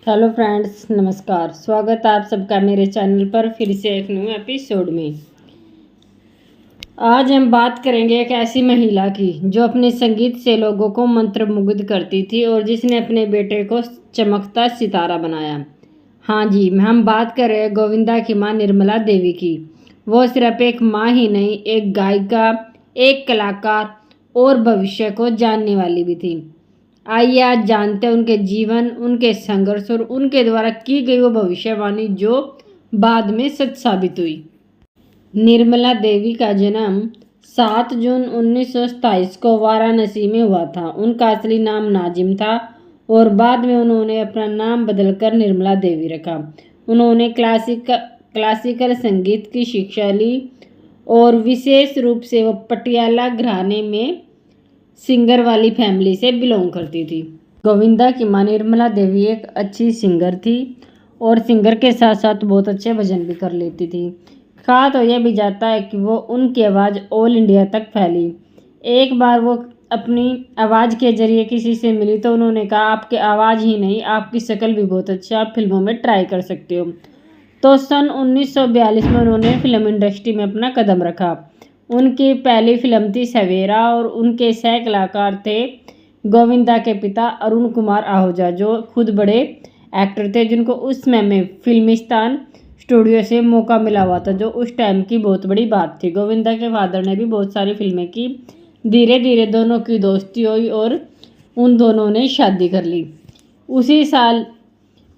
Hello friends, नमस्कार। स्वागत है आप सबका मेरे चैनल पर फिर से एक न्यू एपिसोड में। आज हम बात करेंगे एक ऐसी महिला की जो अपने संगीत से लोगों को मंत्रमुग्ध करती थी और जिसने अपने बेटे को चमकता सितारा बनाया। हाँ जी, हम बात कर रहे हैं गोविंदा की मां निर्मला देवी की। वो सिर्फ एक मां ही नहीं, एक गायिका, एक कलाकार और भविष्य को जानने वाली भी थी। आइए आज जानते हैं उनके जीवन, उनके संघर्ष और उनके द्वारा की गई वो भविष्यवाणी जो बाद में सच साबित हुई। निर्मला देवी का जन्म 7 जून 1927 को वाराणसी में हुआ था। उनका असली नाम नाजिम था और बाद में उन्होंने अपना नाम बदलकर निर्मला देवी रखा। उन्होंने क्लासिकल संगीत की शिक्षा ली और विशेष रूप से वो पटियाला घराने में सिंगर वाली फैमिली से बिलोंग करती थी। गोविंदा की मां निर्मला देवी एक अच्छी सिंगर थी और सिंगर के साथ साथ बहुत अच्छे भजन भी कर लेती थी। कहा तो यह भी जाता है कि वो उनकी आवाज़ ऑल इंडिया तक फैली। एक बार वो अपनी आवाज़ के जरिए किसी से मिली तो उन्होंने कहा, आपकी आवाज़ ही नहीं, आपकी शक्ल भी बहुत अच्छी है, आप फिल्मों में ट्राई कर सकते हो। तो सन 1942 में उन्होंने फिल्म इंडस्ट्री में अपना कदम रखा। उनकी पहली फिल्म थी सवेरा और उनके सह कलाकार थे गोविंदा के पिता अरुण कुमार आहूजा, जो खुद बड़े एक्टर थे, जिनको उस समय में फिल्मिस्तान स्टूडियो से मौका मिला हुआ था, जो उस टाइम की बहुत बड़ी बात थी। गोविंदा के फादर ने भी बहुत सारी फिल्में की। धीरे धीरे दोनों की दोस्ती हुई और उन दोनों ने शादी कर ली। उसी साल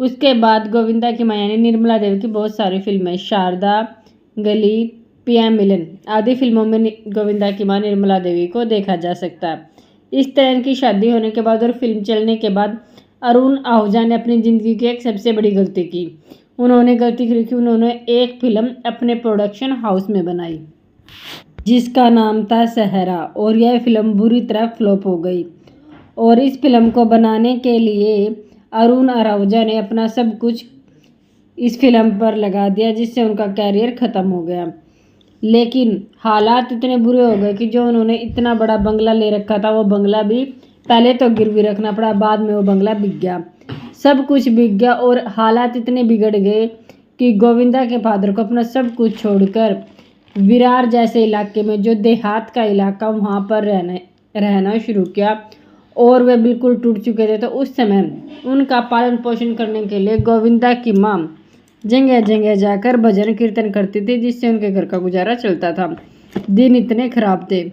उसके बाद गोविंदा की मां यानी निर्मला देवी की बहुत सारी फिल्में, शारदा, गली, पिया मिलन आदि फिल्मों में गोविंदा की मां निर्मला देवी को देखा जा सकता है। इस तरह इनकी शादी होने के बाद और फिल्म चलने के बाद अरुण आहूजा ने अपनी ज़िंदगी की एक सबसे बड़ी गलती की। उन्होंने गलती की कि उन्होंने एक फिल्म अपने प्रोडक्शन हाउस में बनाई जिसका नाम था सहरा, और यह फिल्म बुरी तरह फ्लॉप हो गई। और इस फिल्म को बनाने के लिए अरुण आहूजा ने अपना सब कुछ इस फिल्म पर लगा दिया, जिससे उनका कैरियर ख़त्म हो गया। लेकिन हालात इतने बुरे हो गए कि जो उन्होंने इतना बड़ा बंगला ले रखा था वो बंगला भी पहले तो गिरवी रखना पड़ा, बाद में वो बंगला बिक गया। सब कुछ बिक गया और हालात इतने बिगड़ गए कि गोविंदा के फादर को अपना सब कुछ छोड़कर विरार जैसे इलाके में, जो देहात का इलाका, वहाँ पर रहना शुरू किया और वे बिल्कुल टूट चुके थे। तो उस समय उनका पालन पोषण करने के लिए गोविंदा की माँ जगह जगह जाकर भजन कीर्तन करती थी, जिससे उनके घर का गुजारा चलता था। दिन इतने खराब थे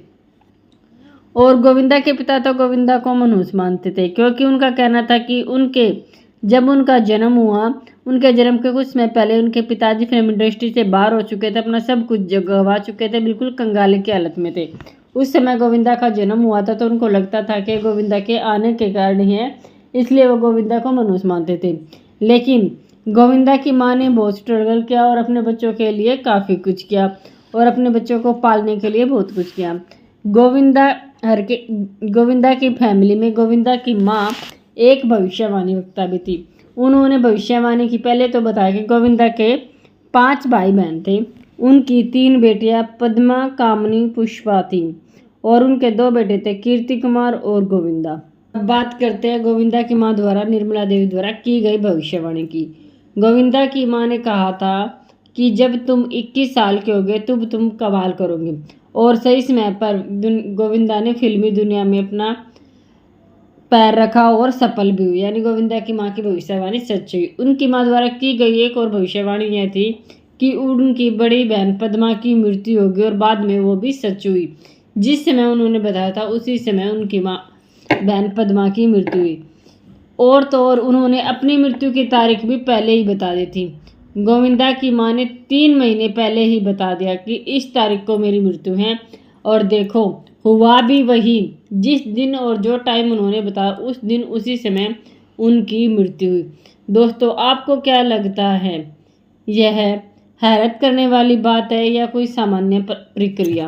और गोविंदा के पिता तो गोविंदा को मनहूस मानते थे, क्योंकि उनका कहना था कि जब उनका जन्म हुआ, उनके जन्म के कुछ समय पहले उनके पिताजी फिल्म इंडस्ट्री से बाहर हो चुके थे, अपना सब कुछ गंवा चुके थे, बिल्कुल कंगाली की हालत में थे। उस समय गोविंदा का जन्म हुआ था तो उनको लगता था कि गोविंदा के आने के कारण ही है, इसलिए वो गोविंदा को मनहूस मानते थे। लेकिन गोविंदा की माँ ने बहुत स्ट्रगल किया और अपने बच्चों के लिए काफ़ी कुछ किया और अपने बच्चों को पालने के लिए बहुत कुछ किया। गोविंदा की फैमिली में गोविंदा की माँ एक भविष्यवाणी वक्ता भी थी। उन्होंने भविष्यवाणी की पहले तो बताया कि गोविंदा के 5 भाई बहन थे। उनकी 3 बेटियां पद्मा, कामनी, पुष्पा थी और उनके 2 बेटे थे, कीर्ति कुमार और गोविंदा। अब बात करते हैं गोविंदा की माँ द्वारा निर्मला देवी द्वारा की गई भविष्यवाणी की। गोविंदा की माँ ने कहा था कि जब तुम 21 साल के होगे तब तुम कमाल करोगे, और सही समय पर गोविंदा ने फिल्मी दुनिया में अपना पैर रखा और सफल भी हुई, यानी गोविंदा की माँ की भविष्यवाणी सच हुई। उनकी माँ द्वारा की गई एक और भविष्यवाणी यह थी कि उनकी बड़ी बहन पद्मा की मृत्यु होगी, और बाद में वो भी सच हुई। जिस समय उन्होंने बताया था उसी समय उनकी माँ बहन पद्मा की मृत्यु हुई। और तो और उन्होंने अपनी मृत्यु की तारीख भी पहले ही बता दी थी। गोविंदा की माँ ने 3 महीने पहले ही बता दिया कि इस तारीख को मेरी मृत्यु है, और देखो हुआ भी वही। जिस दिन और जो टाइम उन्होंने बताया उस दिन उसी समय उनकी मृत्यु हुई। दोस्तों, आपको क्या लगता है, यह हैरत करने वाली बात है या कोई सामान्य प्रक्रिया?